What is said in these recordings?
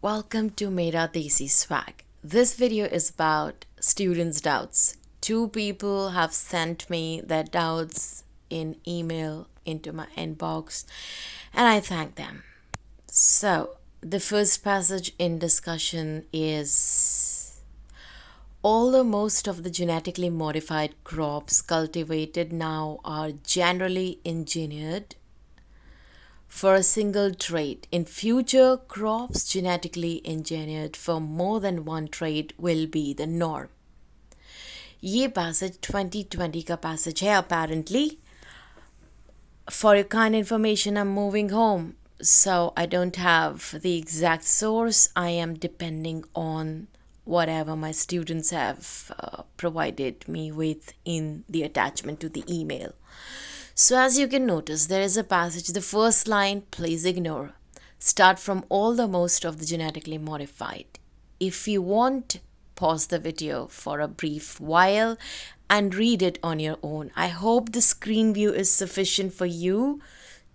Welcome to Mera Desi Swag. This video is about students' doubts. Two people have sent me their doubts in email into my inbox, and I thank them. So, the first passage in discussion is: although most of the genetically modified crops cultivated now are generally engineered for a single trait, in future, crops genetically engineered for more than one trait will be the norm. ये passage 2020 का passage है apparently. For your kind information, I'm moving home, so I don't have the exact source. I am depending on whatever my students have provided me with in the attachment to the email. So as you can notice, there is a passage. The first line, please ignore. Start from all the most of the genetically modified. If you want, pause the video for a brief while and read it on your own. I hope the screen view is sufficient for you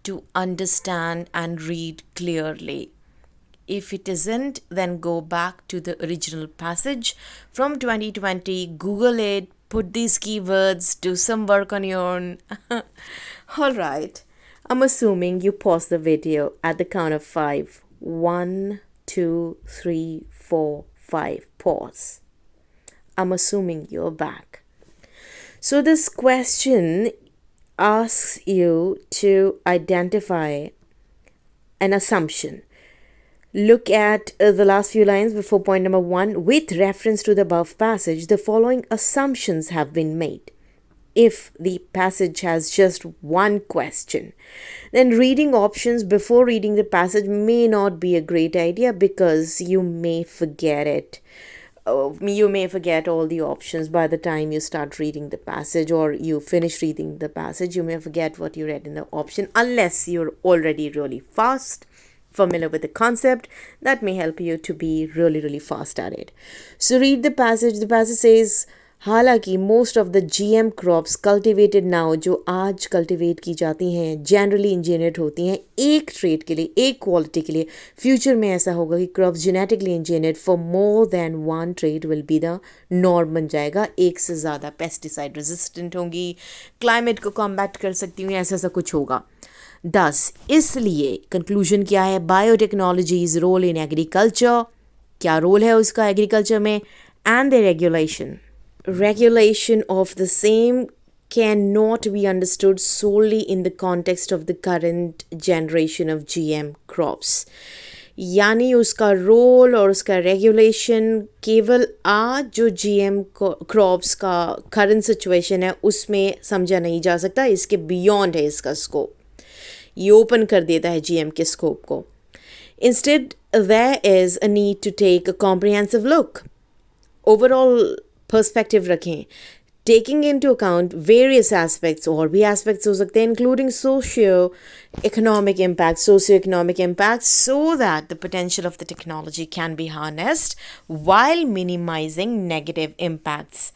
to understand and read clearly. If it isn't, then go back to the original passage from 2020, Google it, put these keywords, do some work on your own. All right. I'm assuming you pause the video at the count of 5. 1, 2, 3, 4, 5. Pause. I'm assuming you're back. So this question asks you to identify an assumption. Look at the last few lines before point number 1. With reference to the above passage, the following assumptions have been made. If the passage has just one question, then reading options before reading the passage may not be a great idea because you may forget it. You may forget all the options by the time you start reading the passage, or you finish reading the passage. You may forget what you read in the option unless you're already really familiar with the concept. That may help you to be really fast at it. So read the passage. The passage says, हालांकि most of the GM crops cultivated now, जो आज cultivate की जाती हैं, generally engineered होती हैं एक trait के लिए, एक quality के लिए. Future में ऐसा होगा कि crops genetically engineered for more than one trait will be the norm बन जाएगा. एक से ज़्यादा pesticide resistant होंगी, climate को combat कर सकती हूँ, ऐसा कुछ होगा. Thus, इसलिए कंक्लूजन क्या है? बायोटेक्नोलॉजीज रोल इन एग्रीकल्चर, क्या रोल है उसका एग्रीकल्चर में, and the regulation of the same cannot be understood solely in the context of the current generation of GM crops. यानी उसका रोल और उसका रेगुलेशन केवल आज जो GM क्रॉप्स का करंट सिचुएशन है उसमें समझा नहीं जा सकता. इसके बियॉन्ड है इसका स्कोप. ये ओपन कर देता है GM के स्कोप को. Instead, there is a need to take a comprehensive look. Overall perspective रखें, taking into account various aspects, और भी aspects हो सकते हैं, including socioeconomic impacts, so that the potential of the technology can be harnessed while minimizing negative impacts.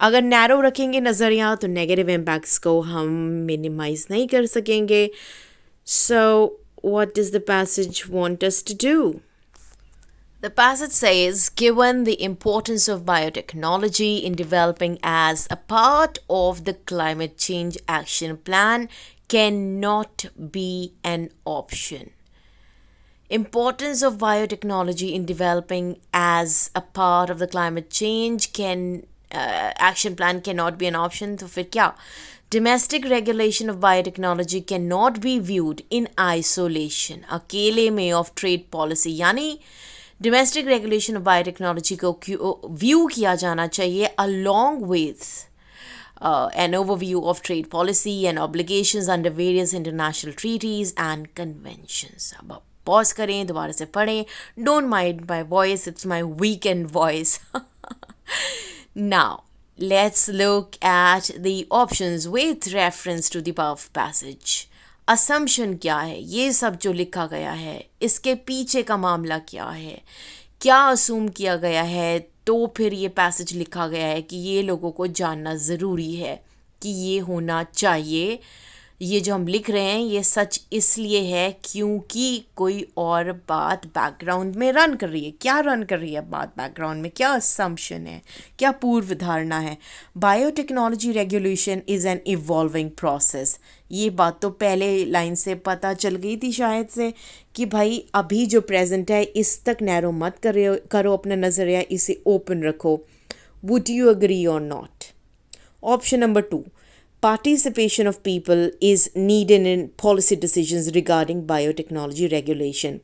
अगर narrow रखेंगे नज़रिया तो negative impacts को हम minimize नहीं कर सकेंगे. So, what does the passage want us to do? The passage says, given the importance of biotechnology in developing as a part of the climate change action plan cannot be an option. Importance of biotechnology in developing as a part of the climate change action plan cannot be an option. तो फिर क्या? Domestic regulation of biotechnology cannot be viewed in isolation. अकेले में of trade policy, यानी domestic regulation of biotechnology को view किया जाना चाहिए along with an overview of trade policy and obligations under various international treaties and conventions. अब pause करें, दोबारा से पढ़ें. Don't mind my voice, it's my weekend voice. Now, let's look at the options with reference to the above passage. Assumption क्या है? ये सब जो लिखा गया है, इसके पीछे का मामला क्या है? क्या assume किया गया है? तो फिर ये passage लिखा गया है कि ये लोगों को जानना ज़रूरी है कि ये होना चाहिए ये जो हम लिख रहे हैं ये सच इसलिए है क्योंकि कोई और बात बैकग्राउंड में रन कर रही है. क्या रन कर रही है बात बैकग्राउंड में? क्या असम्पशन है, क्या पूर्व धारणा है? Biotechnology regulation is an evolving process. ये बात तो पहले लाइन से पता चल गई थी शायद से कि भाई अभी जो प्रेजेंट है इस तक नैरो मत करो अपना नज़रिया, इसे ओपन रखो. वुड यू अग्री और not? Option number 2, participation of people is needed in policy decisions regarding biotechnology regulation.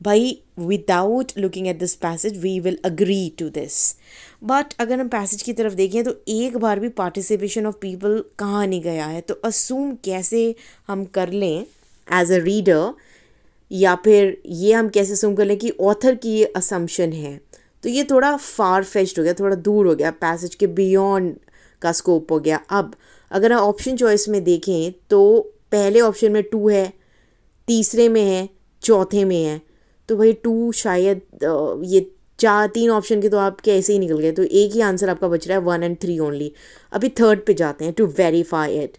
भाई without looking at this passage we will agree to this. But अगर हम पैसेज की तरफ देखें तो एक बार भी participation of people कहाँ नहीं गया है, तो assume कैसे हम कर लें as a reader, या फिर ये हम कैसे assume कर लें कि author की ये assumption है. तो ये थोड़ा far fetched हो गया, थोड़ा दूर हो गया, पैसेज के beyond का स्कोप हो गया. अब अगर हम ऑप्शन चॉइस में देखें तो पहले ऑप्शन में 2 है, तीसरे में है, चौथे में है. तो भाई 2 शायद ये 3 ऑप्शन के तो आपके ऐसे ही निकल गए, तो एक ही आंसर आपका बच रहा है 1 and 3 ओनली. अभी थर्ड पे जाते हैं to verify it.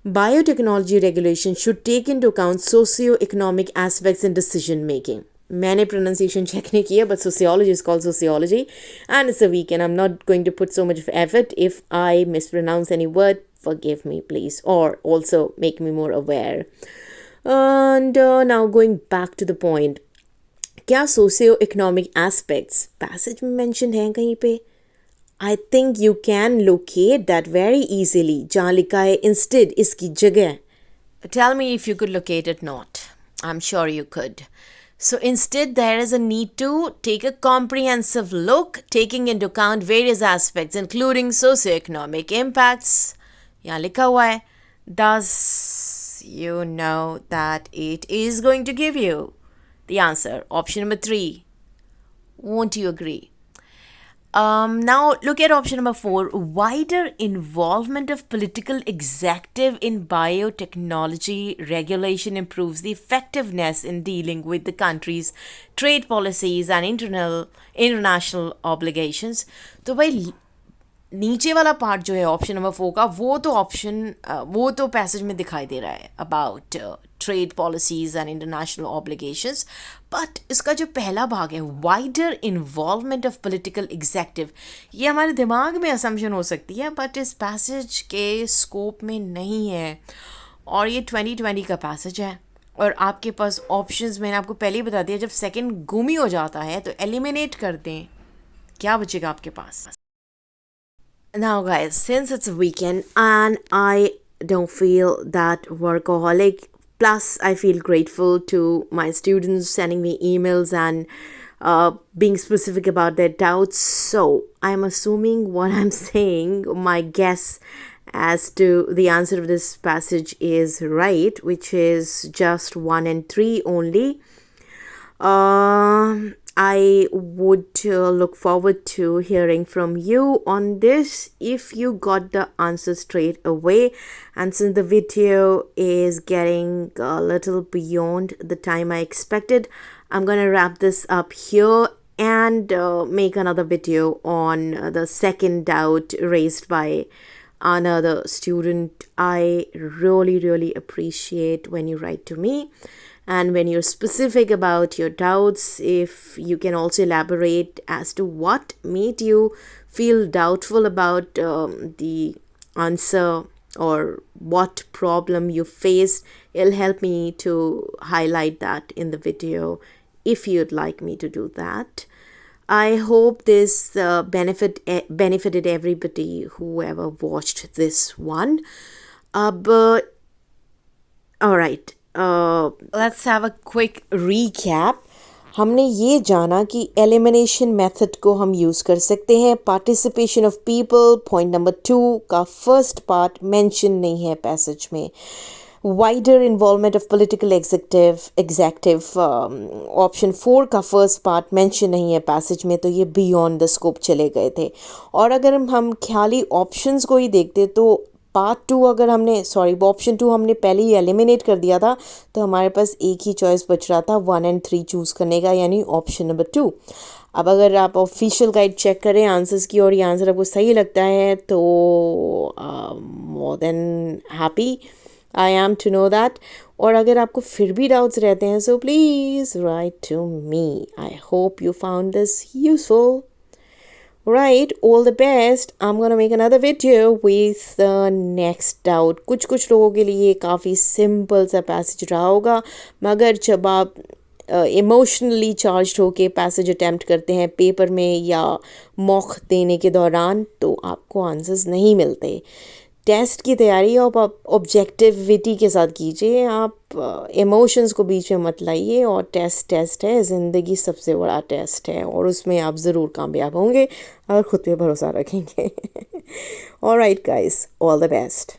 Biotechnology regulation should take into account socio economic aspects in decision making. मैंने प्रोनाउंसिएशन चेक नहीं किया, but sociology is called sociology and it's a weekend. I'm not going to put so much of effort. If I mispronounce any word, forgive me please, or also make me more aware. And now going back to the point, क्या socio-economic aspects passage में mentioned हैं कहीं पे? I think you can locate that very easily. जहाँ लिखा है instead इसकी जगह. Tell me if you could locate it not. I'm sure you could. So instead, there is a need to take a comprehensive look, taking into account various aspects, including socioeconomic impacts. यहाँ लिखा हुआ है. Thus, you know that it is going to give you the answer. Option number 3. Won't you agree? Now look at option number 4. Wider involvement of political executive in biotechnology regulation improves the effectiveness in dealing with the country's trade policies and international obligations. तो भाई नीचे वाला part जो है option number 4 का, वो तो passage में दिखाई दे रहा है about trade policies and international obligations. But इसका जो पहला भाग है wider involvement of political executive, ये हमारे दिमाग में असम्पशन हो सकती है बट इस पैसेज के स्कोप में नहीं है. और ये 2020 का पैसेज है और आपके पास ऑप्शंस मैंने आपको पहले ही बता दिया, जब सेकंड गुमी हो जाता है तो एलिमिनेट कर दें, क्या बचेगा आपके पास. Now guys, since it's a weekend and I don't feel that workaholic, plus I feel grateful to my students sending me emails and being specific about their doubts. So I'm assuming what I'm saying, my guess as to the answer of this passage is right, which is just 1 and 3 only. I would look forward to hearing from you on this if you got the answer straight away. And since the video is getting a little beyond the time I expected, I'm going to wrap this up here and make another video on the second doubt raised by another student. I really appreciate when you write to me. And when you're specific about your doubts, if you can also elaborate as to what made you feel doubtful about the answer or what problem you faced, it'll help me to highlight that in the video if you'd like me to do that. I hope this benefited everybody whoever watched this one. But all right. Let's have a quick recap. हमने ये जाना कि elimination method को हम use कर सकते हैं. Participation of people, point number 2 का फर्स्ट पार्ट मेंशन नहीं है पैसेज में. Wider involvement of political executive option 4 का फर्स्ट पार्ट मेंशन नहीं है पैसेज में, तो ये बियॉन्ड द स्कोप चले गए थे. और अगर हम खाली ऑप्शंस को ही देखते तो पार्ट 2 अगर ऑप्शन 2 हमने पहले ही एलिमिनेट कर दिया था, तो हमारे पास एक ही चॉइस बच रहा था 1 and 3 चूज़ करने का, यानी ऑप्शन नंबर 2. अब अगर आप ऑफिशियल गाइड चेक करें आंसर्स की और ये आंसर आपको सही लगता है तो more than happy. I am to know that. और अगर आपको फिर भी डाउट्स रहते हैं, so please write to me. I hope you found this useful. Right, all the best. I'm gonna make another video with the next doubt. कुछ लोगों के लिए ये काफ़ी सिंपल सा पैसेज रहा होगा, मगर जब आप इमोशनली चार्ज होके पैसेज अटैम्प्ट करते हैं पेपर में या मॉक देने के दौरान, तो आपको आंसर्स नहीं मिलते. टेस्ट की तैयारी आप ऑब्जेक्टिविटी के साथ कीजिए. आप इमोशंस को बीच में मत लाइए. और टेस्ट है, ज़िंदगी सबसे बड़ा टेस्ट है और उसमें आप ज़रूर कामयाब होंगे अगर खुद पे भरोसा रखेंगे. Alright guys, all the best.